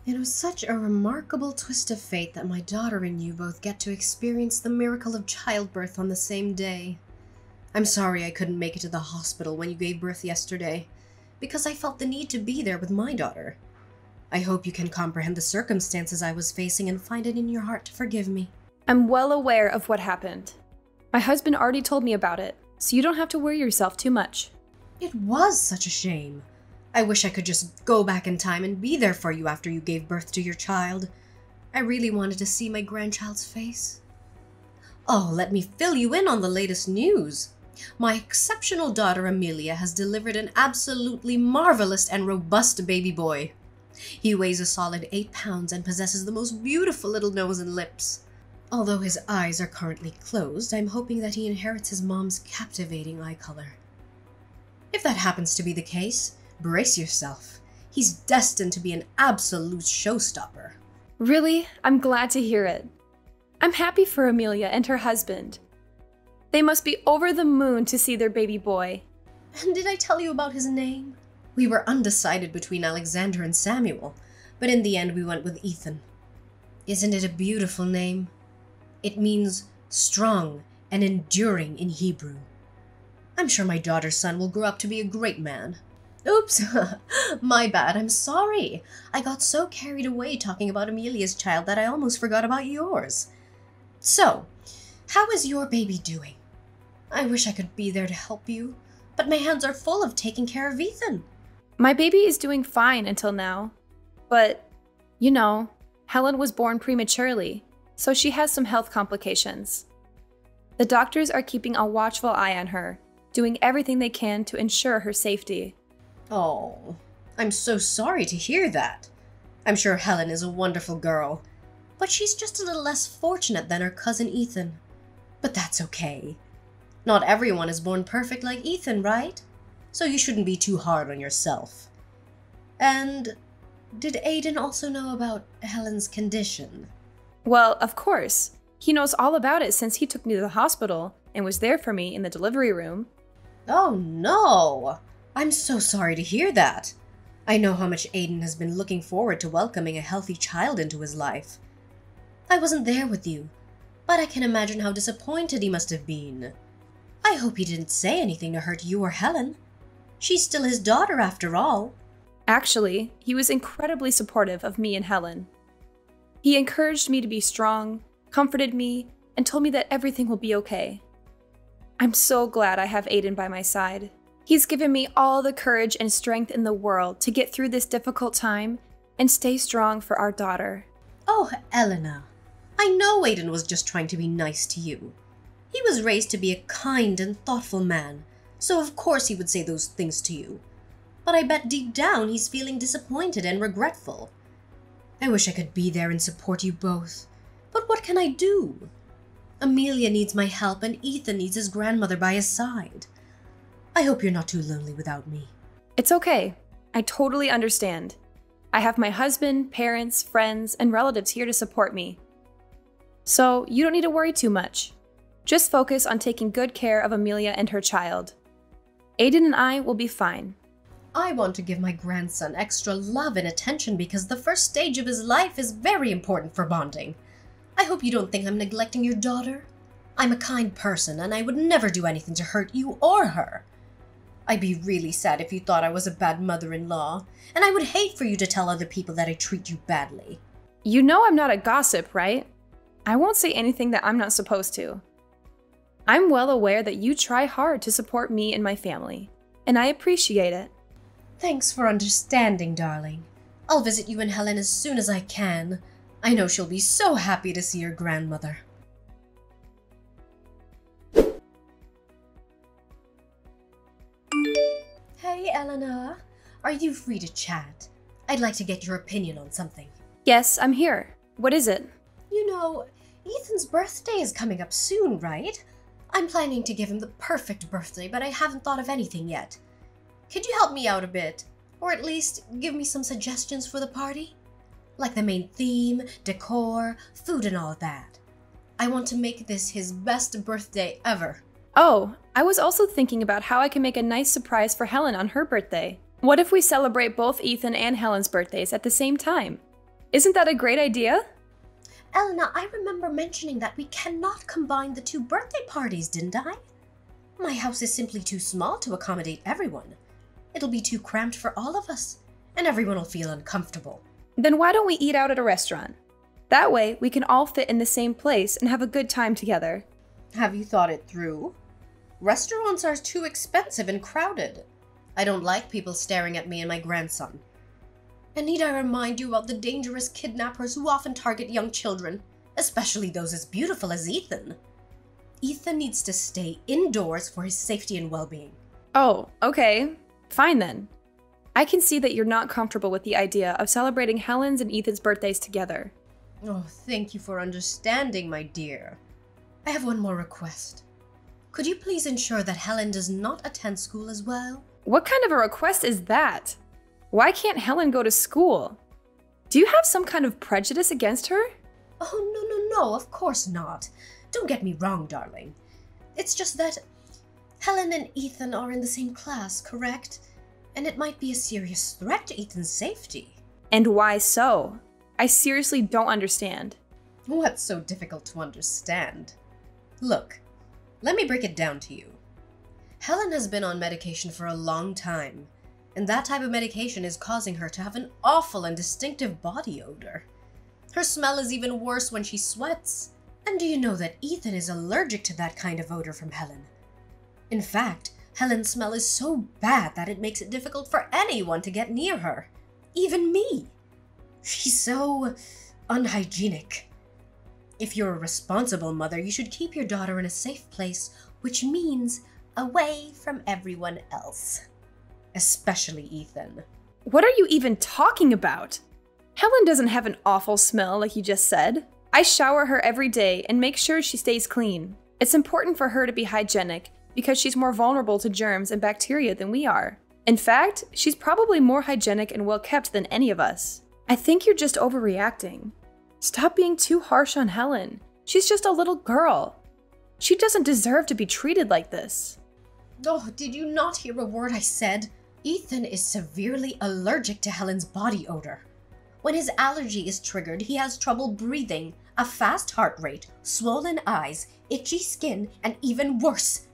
It was such a remarkable twist of fate that my daughter and you both get to experience the miracle of childbirth on the same day. I'm sorry I couldn't make it to the hospital when you gave birth yesterday, because I felt the need to be there with my daughter. I hope you can comprehend the circumstances I was facing and find it in your heart to forgive me. I'm well aware of what happened. My husband already told me about it, so you don't have to worry yourself too much. It was such a shame. I wish I could just go back in time and be there for you after you gave birth to your child. I really wanted to see my grandchild's face. Oh, let me fill you in on the latest news. My exceptional daughter Amelia has delivered an absolutely marvelous and robust baby boy. He weighs a solid 8 pounds and possesses the most beautiful little nose and lips. Although his eyes are currently closed, I'm hoping that he inherits his mom's captivating eye color. If that happens to be the case, brace yourself. He's destined to be an absolute showstopper. Really? I'm glad to hear it. I'm happy for Amelia and her husband. They must be over the moon to see their baby boy. And did I tell you about his name? We were undecided between Alexander and Samuel, but in the end we went with Ethan. Isn't it a beautiful name? It means strong and enduring in Hebrew. I'm sure my daughter's son will grow up to be a great man. Oops, my bad, I'm sorry. I got so carried away talking about Amelia's child that I almost forgot about yours. So, how is your baby doing? I wish I could be there to help you, but my hands are full of taking care of Ethan. My baby is doing fine until now, but, you know, Helen was born prematurely, so she has some health complications. The doctors are keeping a watchful eye on her, doing everything they can to ensure her safety. Oh, I'm so sorry to hear that. I'm sure Helen is a wonderful girl, but she's just a little less fortunate than her cousin Ethan. But that's okay. Not everyone is born perfect like Ethan, right? So you shouldn't be too hard on yourself. And did Aiden also know about Helen's condition? Well, of course. He knows all about it since he took me to the hospital and was there for me in the delivery room. Oh no! I'm so sorry to hear that. I know how much Aiden has been looking forward to welcoming a healthy child into his life. I wasn't there with you, but I can imagine how disappointed he must have been. I hope he didn't say anything to hurt you or Helen. She's still his daughter after all. Actually, he was incredibly supportive of me and Helen. He encouraged me to be strong, comforted me, and told me that everything will be okay. I'm so glad I have Aiden by my side. He's given me all the courage and strength in the world to get through this difficult time and stay strong for our daughter. Oh, Elena, I know Aiden was just trying to be nice to you. He was raised to be a kind and thoughtful man, so of course he would say those things to you. But I bet deep down he's feeling disappointed and regretful. I wish I could be there and support you both, but what can I do? Amelia needs my help and Ethan needs his grandmother by his side. I hope you're not too lonely without me. It's okay. I totally understand. I have my husband, parents, friends, and relatives here to support me. So you don't need to worry too much. Just focus on taking good care of Amelia and her child. Aiden and I will be fine. I want to give my grandson extra love and attention because the first stage of his life is very important for bonding. I hope you don't think I'm neglecting your daughter. I'm a kind person and I would never do anything to hurt you or her. I'd be really sad if you thought I was a bad mother-in-law, and I would hate for you to tell other people that I treat you badly. You know I'm not a gossip, right? I won't say anything that I'm not supposed to. I'm well aware that you try hard to support me and my family, and I appreciate it. Thanks for understanding, darling. I'll visit you and Helen as soon as I can. I know she'll be so happy to see her grandmother. Hey, Elena. Are you free to chat? I'd like to get your opinion on something. Yes, I'm here. What is it? You know, Ethan's birthday is coming up soon, right? I'm planning to give him the perfect birthday, but I haven't thought of anything yet. Could you help me out a bit? Or at least give me some suggestions for the party? Like the main theme, decor, food and all that. I want to make this his best birthday ever. Oh, I was also thinking about how I can make a nice surprise for Helen on her birthday. What if we celebrate both Ethan and Helen's birthdays at the same time? Isn't that a great idea? Elena, I remember mentioning that we cannot combine the 2 birthday parties, didn't I? My house is simply too small to accommodate everyone. It'll be too cramped for all of us, and everyone will feel uncomfortable. Then why don't we eat out at a restaurant? That way, we can all fit in the same place and have a good time together. Have you thought it through? Restaurants are too expensive and crowded. I don't like people staring at me and my grandson. And need I remind you about the dangerous kidnappers who often target young children, especially those as beautiful as Ethan? Ethan needs to stay indoors for his safety and well-being. Oh, okay. Fine then. I can see that you're not comfortable with the idea of celebrating Helen's and Ethan's birthdays together. Oh, thank you for understanding, my dear. I have one more request. Could you please ensure that Helen does not attend school as well? What kind of a request is that? Why can't Helen go to school? Do you have some kind of prejudice against her? Oh, no, of course not. Don't get me wrong, darling. It's just that Helen and Ethan are in the same class, correct? And it might be a serious threat to Ethan's safety. And why so? I seriously don't understand. What's so difficult to understand? Look, let me break it down to you. Helen has been on medication for a long time, and that type of medication is causing her to have an awful and distinctive body odor. Her smell is even worse when she sweats. And do you know that Ethan is allergic to that kind of odor from Helen? In fact, Helen's smell is so bad that it makes it difficult for anyone to get near her, even me. She's so unhygienic. If you're a responsible mother, you should keep your daughter in a safe place, which means away from everyone else. Especially Ethan. What are you even talking about? Helen doesn't have an awful smell like you just said. I shower her every day and make sure she stays clean. It's important for her to be hygienic because she's more vulnerable to germs and bacteria than we are. In fact, she's probably more hygienic and well kept than any of us. I think you're just overreacting. Stop being too harsh on Helen. She's just a little girl. She doesn't deserve to be treated like this. Oh, did you not hear a word I said? Ethan is severely allergic to Helen's body odor. When his allergy is triggered, he has trouble breathing, a fast heart rate, swollen eyes, itchy skin, and even worse.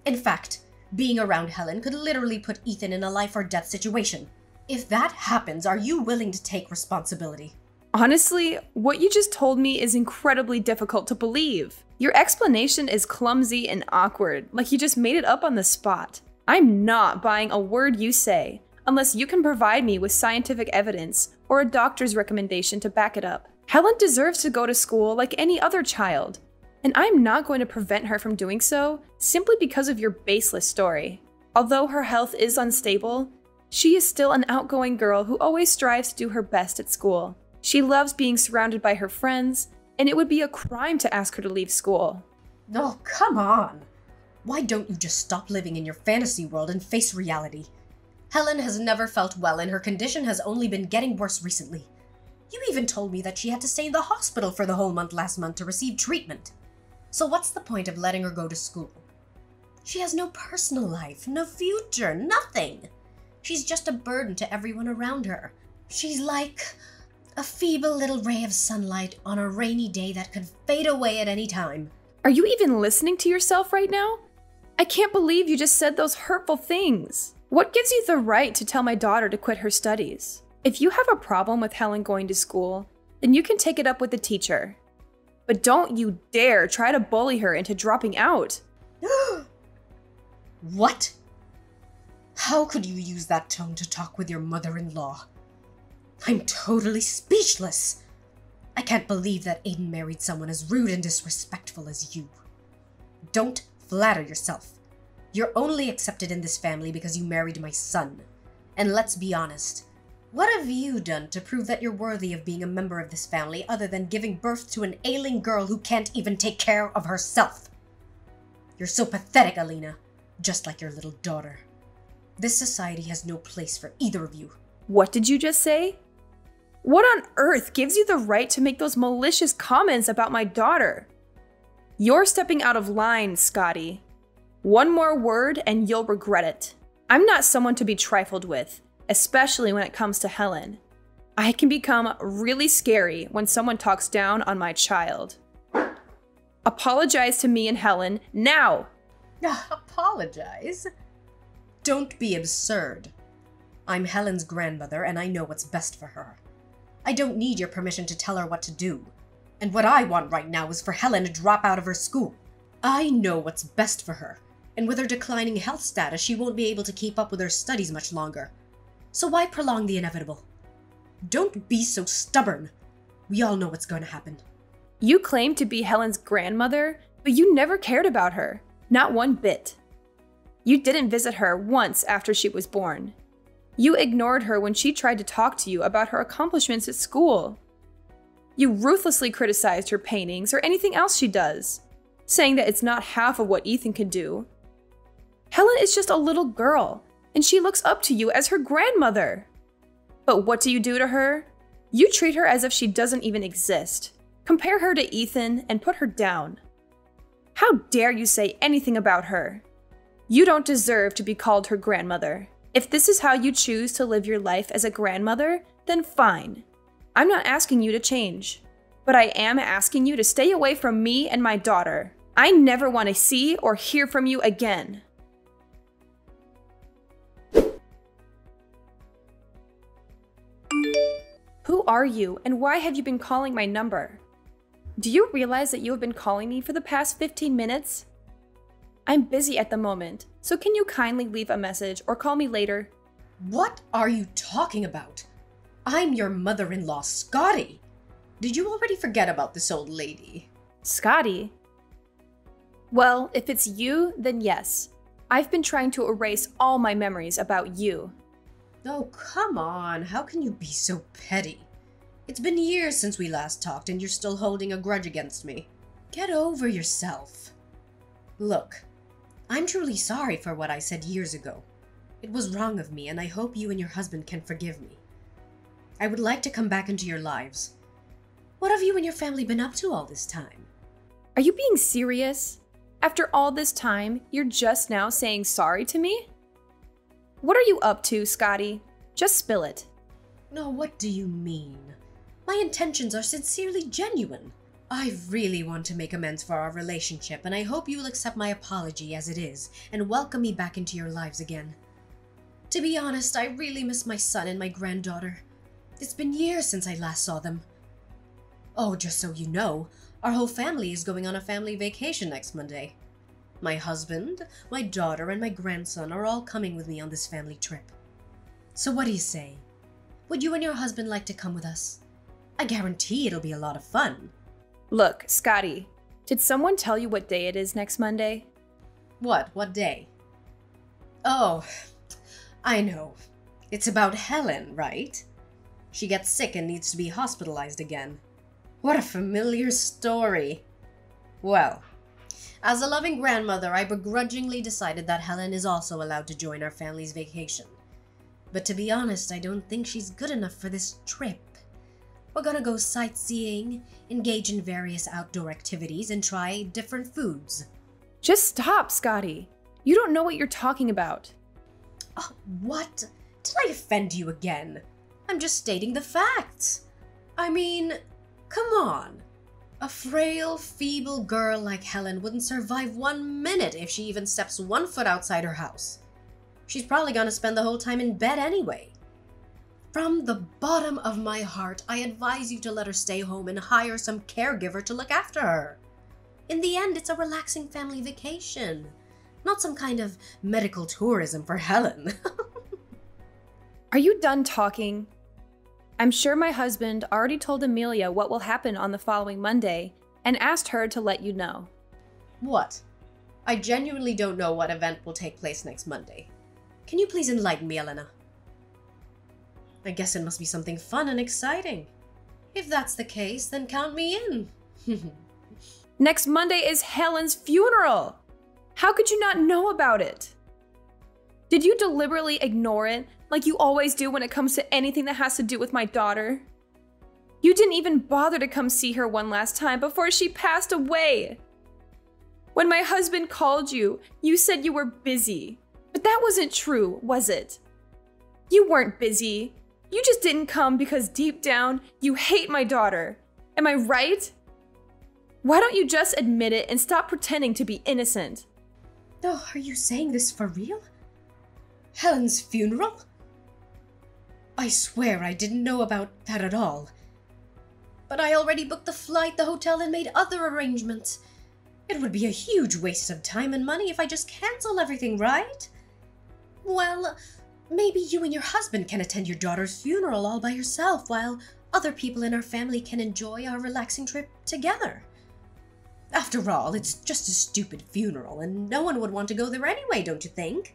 In fact, being around Helen could literally put Ethan in a life or death situation. If that happens, are you willing to take responsibility? Honestly, what you just told me is incredibly difficult to believe. Your explanation is clumsy and awkward, like you just made it up on the spot. I'm not buying a word you say, unless you can provide me with scientific evidence or a doctor's recommendation to back it up. Helen deserves to go to school like any other child, and I'm not going to prevent her from doing so simply because of your baseless story. Although her health is unstable, she is still an outgoing girl who always strives to do her best at school. She loves being surrounded by her friends, and it would be a crime to ask her to leave school. Oh, come on! Why don't you just stop living in your fantasy world and face reality? Helen has never felt well, and her condition has only been getting worse recently. You even told me that she had to stay in the hospital for the whole month last month to receive treatment. So what's the point of letting her go to school? She has no personal life, no future, nothing. She's just a burden to everyone around her. She's like a feeble little ray of sunlight on a rainy day that could fade away at any time. Are you even listening to yourself right now? I can't believe you just said those hurtful things. What gives you the right to tell my daughter to quit her studies? If you have a problem with Helen going to school, then you can take it up with the teacher. But don't you dare try to bully her into dropping out. What? How could you use that tone to talk with your mother-in-law? I'm totally speechless. I can't believe that Aiden married someone as rude and disrespectful as you. Don't flatter yourself. You're only accepted in this family because you married my son. And let's be honest, what have you done to prove that you're worthy of being a member of this family other than giving birth to an ailing girl who can't even take care of herself? You're so pathetic, Alina, just like your little daughter. This society has no place for either of you. What did you just say? What on earth gives you the right to make those malicious comments about my daughter? You're stepping out of line, Scotty. One more word and you'll regret it. I'm not someone to be trifled with, especially when it comes to Helen. I can become really scary when someone talks down on my child. Apologize to me and Helen now! Apologize? Don't be absurd. I'm Helen's grandmother, and I know what's best for her. I don't need your permission to tell her what to do. And what I want right now is for Helen to drop out of her school. I know what's best for her, and with her declining health status, she won't be able to keep up with her studies much longer. So why prolong the inevitable? Don't be so stubborn. We all know what's going to happen. You claim to be Helen's grandmother, but you never cared about her. Not one bit. You didn't visit her once after she was born. You ignored her when she tried to talk to you about her accomplishments at school. You ruthlessly criticized her paintings or anything else she does, saying that it's not half of what Ethan can do. Helen is just a little girl, and she looks up to you as her grandmother. But what do you do to her? You treat her as if she doesn't even exist. Compare her to Ethan and put her down. How dare you say anything about her? You don't deserve to be called her grandmother. If this is how you choose to live your life as a grandmother, then fine. I'm not asking you to change, but I am asking you to stay away from me and my daughter. I never want to see or hear from you again. Who are you, and why have you been calling my number? Do you realize that you have been calling me for the past 15 minutes? I'm busy at the moment, so can you kindly leave a message or call me later? What are you talking about? I'm your mother-in-law, Scotty. Did you already forget about this old lady? Scotty? Well, if it's you, then yes. I've been trying to erase all my memories about you. Oh, come on. How can you be so petty? It's been years since we last talked and you're still holding a grudge against me. Get over yourself. Look, I'm truly sorry for what I said years ago. It was wrong of me, and I hope you and your husband can forgive me. I would like to come back into your lives. What have you and your family been up to all this time? Are you being serious? After all this time, you're just now saying sorry to me? What are you up to, Scotty? Just spill it. No, what do you mean? My intentions are sincerely genuine. I really want to make amends for our relationship, and I hope you will accept my apology as it is and welcome me back into your lives again. To be honest, I really miss my son and my granddaughter. It's been years since I last saw them. Oh, just so you know, our whole family is going on a family vacation next Monday. My husband, my daughter, and my grandson are all coming with me on this family trip. So what do you say? Would you and your husband like to come with us? I guarantee it'll be a lot of fun. Look, Scotty, did someone tell you what day it is next Monday? What? What day? Oh, I know. It's about Helen, right? She gets sick and needs to be hospitalized again. What a familiar story. Well, as a loving grandmother, I begrudgingly decided that Helen is also allowed to join our family's vacation. But to be honest, I don't think she's good enough for this trip. We're gonna go sightseeing, engage in various outdoor activities, and try different foods. Just stop, Scotty. You don't know what you're talking about. Oh, what? Did I offend you again? I'm just stating the facts. I mean, come on. A frail, feeble girl like Helen wouldn't survive 1 minute if she even steps 1 foot outside her house. She's probably gonna spend the whole time in bed anyway. From the bottom of my heart, I advise you to let her stay home and hire some caregiver to look after her. In the end, it's a relaxing family vacation, not some kind of medical tourism for Helen. Are you done talking? I'm sure my husband already told Amelia what will happen on the following Monday and asked her to let you know. What? I genuinely don't know what event will take place next Monday. Can you please enlighten me, Elena? I guess it must be something fun and exciting. If that's the case, then count me in. Next Monday is Helen's funeral! How could you not know about it? Did you deliberately ignore it, like you always do when it comes to anything that has to do with my daughter? You didn't even bother to come see her one last time before she passed away. When my husband called you, you said you were busy. But that wasn't true, was it? You weren't busy. You just didn't come because deep down, you hate my daughter. Am I right? Why don't you just admit it and stop pretending to be innocent? Oh, are you saying this for real? Helen's funeral? I swear I didn't know about that at all. But I already booked the flight, the hotel, and made other arrangements. It would be a huge waste of time and money if I just cancel everything, right? Well, maybe you and your husband can attend your daughter's funeral all by yourself, while other people in our family can enjoy our relaxing trip together. After all, it's just a stupid funeral, and no one would want to go there anyway, don't you think?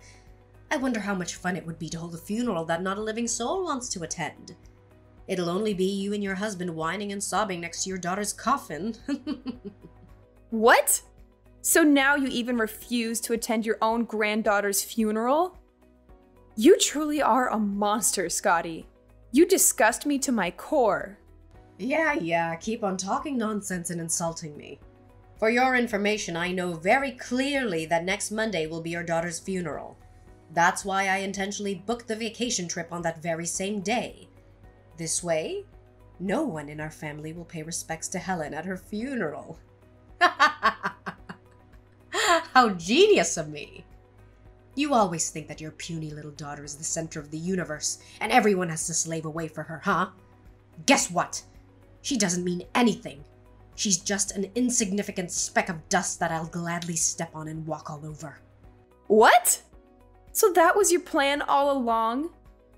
I wonder how much fun it would be to hold a funeral that not a living soul wants to attend. It'll only be you and your husband whining and sobbing next to your daughter's coffin. What? So now you even refuse to attend your own granddaughter's funeral? You truly are a monster, Scotty. You disgust me to my core. Yeah, keep on talking nonsense and insulting me. For your information, I know very clearly that next Monday will be your daughter's funeral. That's why I intentionally booked the vacation trip on that very same day. This way, no one in our family will pay respects to Helen at her funeral. How genius of me! You always think that your puny little daughter is the center of the universe, and everyone has to slave away for her, huh? Guess what? She doesn't mean anything. She's just an insignificant speck of dust that I'll gladly step on and walk all over. What? So that was your plan all along?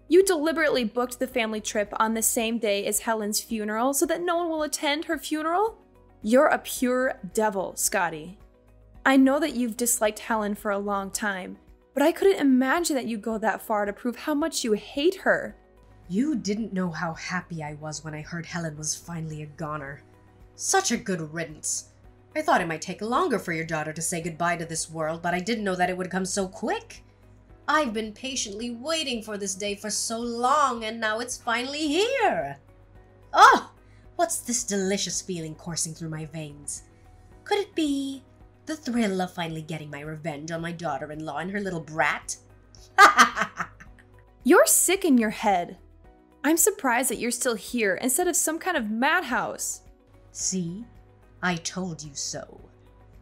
You deliberately booked the family trip on the same day as Helen's funeral so that no one will attend her funeral? You're a pure devil, Scotty. I know that you've disliked Helen for a long time, but I couldn't imagine that you'd go that far to prove how much you hate her. You didn't know how happy I was when I heard Helen was finally a goner. Such a good riddance. I thought it might take longer for your daughter to say goodbye to this world, but I didn't know that it would come so quick. I've been patiently waiting for this day for so long, and now it's finally here. Oh, what's this delicious feeling coursing through my veins? Could it be the thrill of finally getting my revenge on my daughter-in-law and her little brat? You're sick in your head. I'm surprised that you're still here instead of some kind of madhouse. See? I told you so.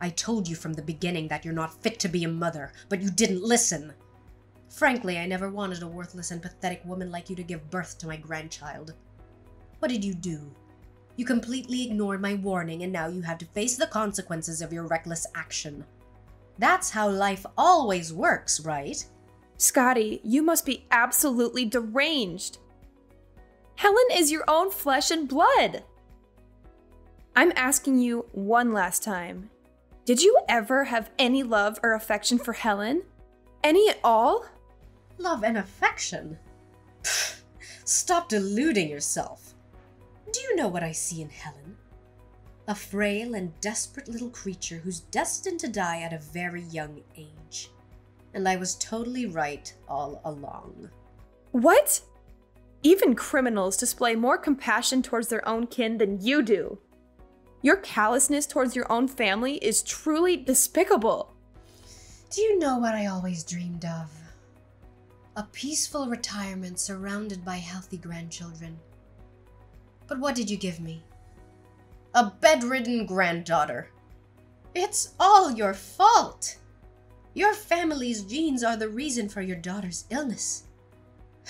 I told you from the beginning that you're not fit to be a mother, but you didn't listen. Frankly, I never wanted a worthless and pathetic woman like you to give birth to my grandchild. What did you do? You completely ignored my warning, and now you have to face the consequences of your reckless action. That's how life always works, right? Scotty, you must be absolutely deranged. Helen is your own flesh and blood. I'm asking you one last time. Did you ever have any love or affection for Helen? Any at all? Love and affection? Pfft, stop deluding yourself. Do you know what I see in Helen? A frail and desperate little creature who's destined to die at a very young age. And I was totally right all along. What? Even criminals display more compassion towards their own kin than you do. Your callousness towards your own family is truly despicable. Do you know what I always dreamed of? A peaceful retirement surrounded by healthy grandchildren. But what did you give me? A bedridden granddaughter. It's all your fault. Your family's genes are the reason for your daughter's illness.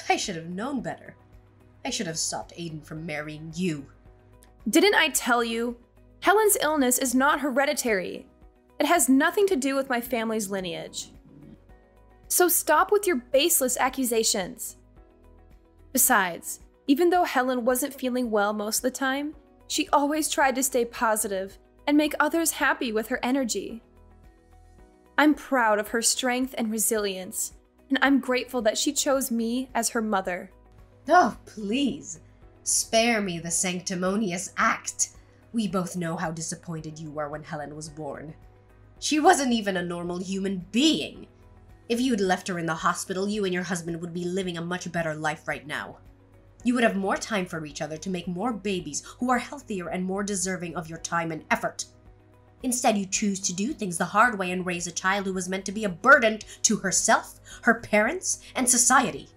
I should have known better. I should have stopped Aiden from marrying you. Didn't I tell you? Helen's illness is not hereditary. It has nothing to do with my family's lineage. So stop with your baseless accusations. Besides, even though Helen wasn't feeling well most of the time, she always tried to stay positive and make others happy with her energy. I'm proud of her strength and resilience, and I'm grateful that she chose me as her mother. Oh, please, spare me the sanctimonious act. We both know how disappointed you were when Helen was born. She wasn't even a normal human being. If you'd left her in the hospital, you and your husband would be living a much better life right now. You would have more time for each other to make more babies who are healthier and more deserving of your time and effort. Instead, you choose to do things the hard way and raise a child who was meant to be a burden to herself, her parents, and society.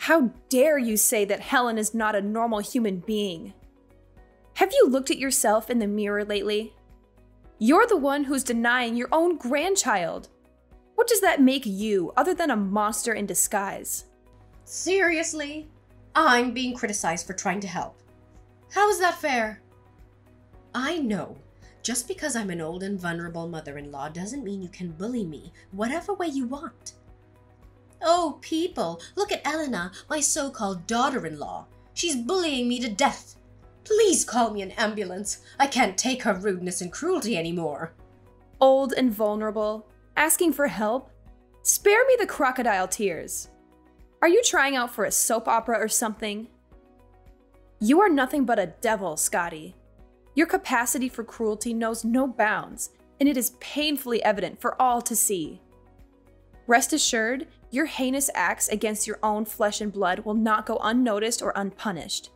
How dare you say that Helen is not a normal human being? Have you looked at yourself in the mirror lately? You're the one who's denying your own grandchild. What does that make you other than a monster in disguise? Seriously? I'm being criticized for trying to help. How is that fair? I know. Just because I'm an old and vulnerable mother-in-law doesn't mean you can bully me whatever way you want. Oh, people, look at Elena, my so-called daughter-in-law. She's bullying me to death. Please call me an ambulance. I can't take her rudeness and cruelty anymore. Old and vulnerable, asking for help? Spare me the crocodile tears. Are you trying out for a soap opera or something? You are nothing but a devil, Scotty. Your capacity for cruelty knows no bounds, and it is painfully evident for all to see. Rest assured, your heinous acts against your own flesh and blood will not go unnoticed or unpunished.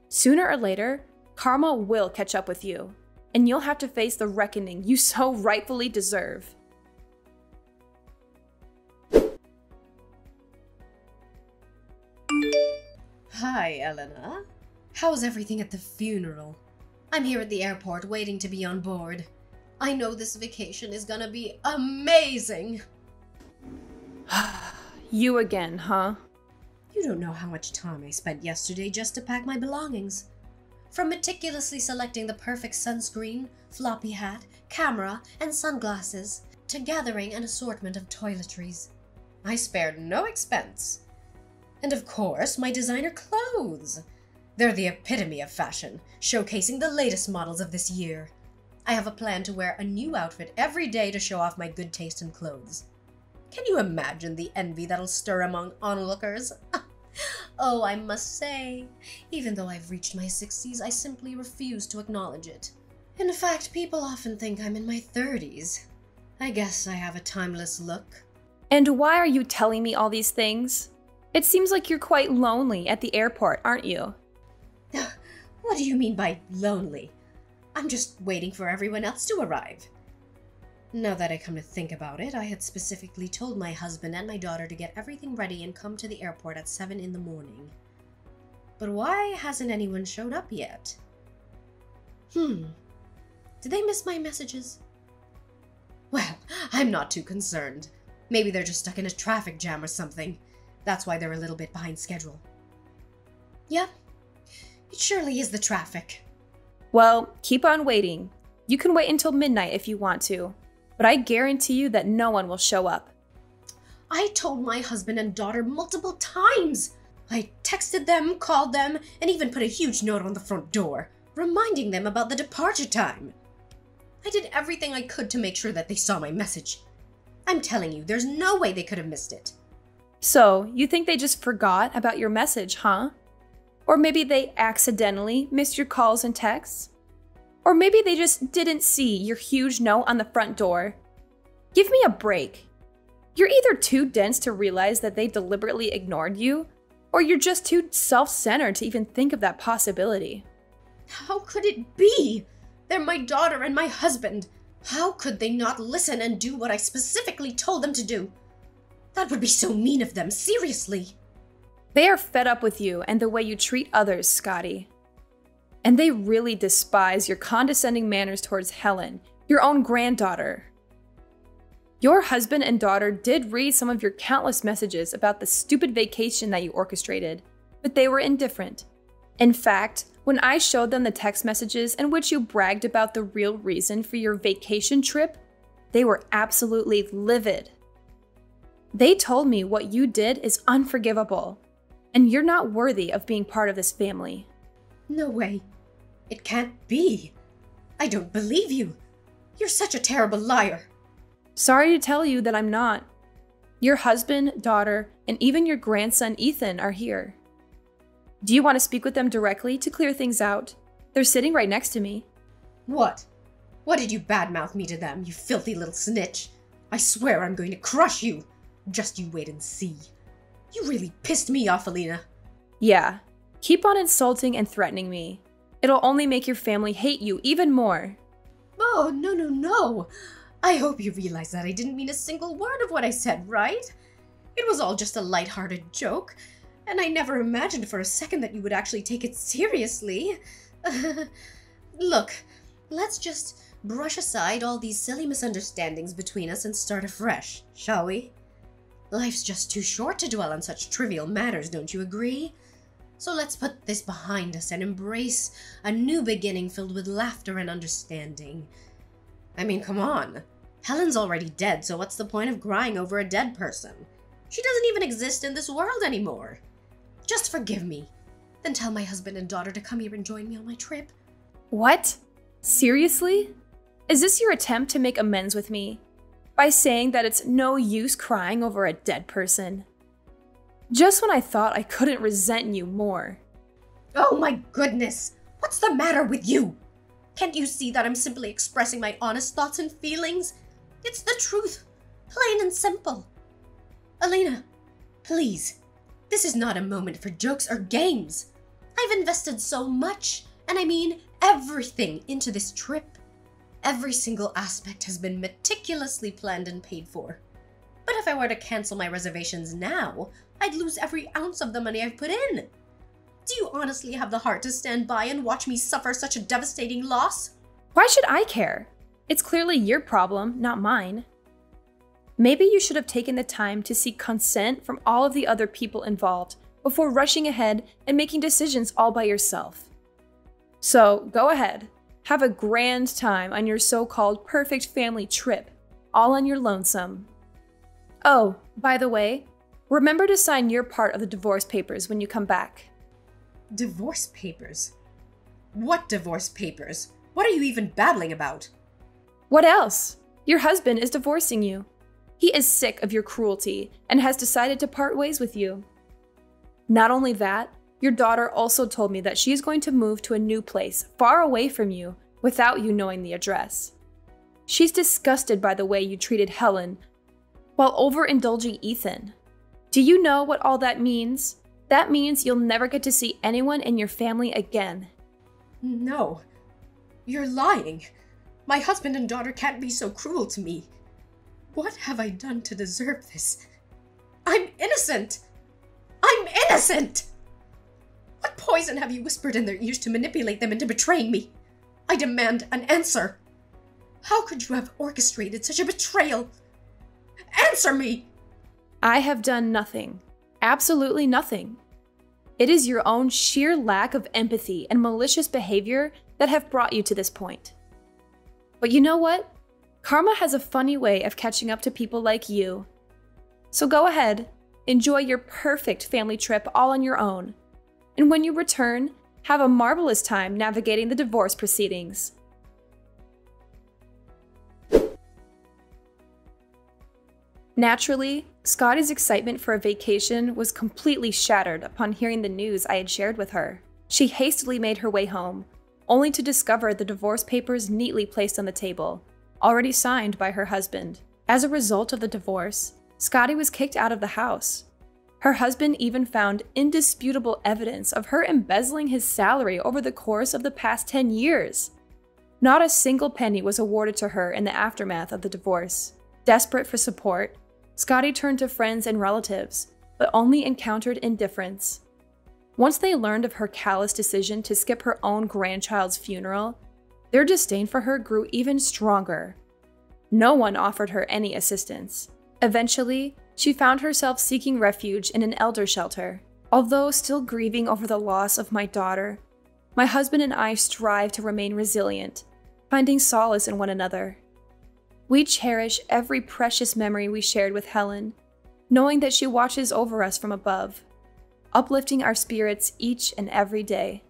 Sooner or later, karma will catch up with you, and you'll have to face the reckoning you so rightfully deserve. Hi, Elena. How's everything at the funeral? I'm here at the airport waiting to be on board. I know this vacation is gonna be amazing. You again, huh? You don't know how much time I spent yesterday just to pack my belongings. From meticulously selecting the perfect sunscreen, floppy hat, camera, and sunglasses, to gathering an assortment of toiletries. I spared no expense. And of course, my designer clothes. They're the epitome of fashion, showcasing the latest models of this year. I have a plan to wear a new outfit every day to show off my good taste in clothes. Can you imagine the envy that'll stir among onlookers? Oh, I must say, even though I've reached my 60s, I simply refuse to acknowledge it. In fact, people often think I'm in my 30s. I guess I have a timeless look. And why are you telling me all these things? It seems like you're quite lonely at the airport, aren't you? What do you mean by lonely? I'm just waiting for everyone else to arrive. Now that I come to think about it, I had specifically told my husband and my daughter to get everything ready and come to the airport at 7 in the morning. But why hasn't anyone showed up yet? Did they miss my messages? Well, I'm not too concerned. Maybe they're just stuck in a traffic jam or something. That's why they're a little bit behind schedule. Yep, it surely is the traffic. Well, keep on waiting. You can wait until midnight if you want to, but I guarantee you that no one will show up. I told my husband and daughter multiple times. I texted them, called them, and even put a huge note on the front door, reminding them about the departure time. I did everything I could to make sure that they saw my message. I'm telling you, there's no way they could have missed it. So, you think they just forgot about your message, huh? Or maybe they accidentally missed your calls and texts? Or maybe they just didn't see your huge note on the front door? Give me a break. You're either too dense to realize that they deliberately ignored you, or you're just too self-centered to even think of that possibility. How could it be? They're my daughter and my husband. How could they not listen and do what I specifically told them to do? That would be so mean of them, seriously. They are fed up with you and the way you treat others, Scotty. And they really despise your condescending manners towards Helen, your own granddaughter. Your husband and daughter did read some of your countless messages about the stupid vacation that you orchestrated, but they were indifferent. In fact, when I showed them the text messages in which you bragged about the real reason for your vacation trip, they were absolutely livid. They told me what you did is unforgivable, and you're not worthy of being part of this family. No way. It can't be. I don't believe you. You're such a terrible liar. Sorry to tell you that I'm not. Your husband, daughter, and even your grandson Ethan are here. Do you want to speak with them directly to clear things out? They're sitting right next to me. What? What did you badmouth me to them, you filthy little snitch? I swear I'm going to crush you. Just you wait and see. You really pissed me off, Alina. Yeah, keep on insulting and threatening me. It'll only make your family hate you even more. Oh, no. I hope you realize that I didn't mean a single word of what I said, right? It was all just a lighthearted joke. And I never imagined for a second that you would actually take it seriously. Look, let's just brush aside all these silly misunderstandings between us and start afresh, shall we? Life's just too short to dwell on such trivial matters, don't you agree? So let's put this behind us and embrace a new beginning filled with laughter and understanding. I mean, come on. Helen's already dead, so what's the point of crying over a dead person? She doesn't even exist in this world anymore. Just forgive me. Then tell my husband and daughter to come here and join me on my trip. What? Seriously? Is this your attempt to make amends with me? By saying that it's no use crying over a dead person? Just when I thought I couldn't resent you more. Oh my goodness! What's the matter with you? Can't you see that I'm simply expressing my honest thoughts and feelings? It's the truth, plain and simple. Elena, please, this is not a moment for jokes or games. I've invested so much, and I mean everything, into this trip. Every single aspect has been meticulously planned and paid for. But if I were to cancel my reservations now, I'd lose every ounce of the money I've put in. Do you honestly have the heart to stand by and watch me suffer such a devastating loss? Why should I care? It's clearly your problem, not mine. Maybe you should have taken the time to seek consent from all of the other people involved before rushing ahead and making decisions all by yourself. So, go ahead. Have a grand time on your so-called perfect family trip, all on your lonesome. Oh, by the way, remember to sign your part of the divorce papers when you come back. Divorce papers? What divorce papers? What are you even babbling about? What else? Your husband is divorcing you. He is sick of your cruelty and has decided to part ways with you. Not only that, your daughter also told me that she is going to move to a new place far away from you without you knowing the address. She's disgusted by the way you treated Helen while overindulging Ethan. Do you know what all that means? That means you'll never get to see anyone in your family again. No. You're lying. My husband and daughter can't be so cruel to me. What have I done to deserve this? I'm innocent! I'm innocent! What poison have you whispered in their ears to manipulate them into betraying me? I demand an answer. How could you have orchestrated such a betrayal? Answer me! I have done nothing. Absolutely nothing. It is your own sheer lack of empathy and malicious behavior that have brought you to this point. But you know what? Karma has a funny way of catching up to people like you. So go ahead, enjoy your perfect family trip all on your own. And when you return, have a marvelous time navigating the divorce proceedings. Naturally, Scotty's excitement for a vacation was completely shattered upon hearing the news I had shared with her. She hastily made her way home, only to discover the divorce papers neatly placed on the table, already signed by her husband. As a result of the divorce, Scotty was kicked out of the house. Her husband even found indisputable evidence of her embezzling his salary over the course of the past 10 years. Not a single penny was awarded to her in the aftermath of the divorce. Desperate for support, Scotty turned to friends and relatives, but only encountered indifference. Once they learned of her callous decision to skip her own grandchild's funeral, their disdain for her grew even stronger. No one offered her any assistance. Eventually, she found herself seeking refuge in an elder shelter. Although still grieving over the loss of my daughter, my husband and I strive to remain resilient, finding solace in one another. We cherish every precious memory we shared with Helen, knowing that she watches over us from above, uplifting our spirits each and every day.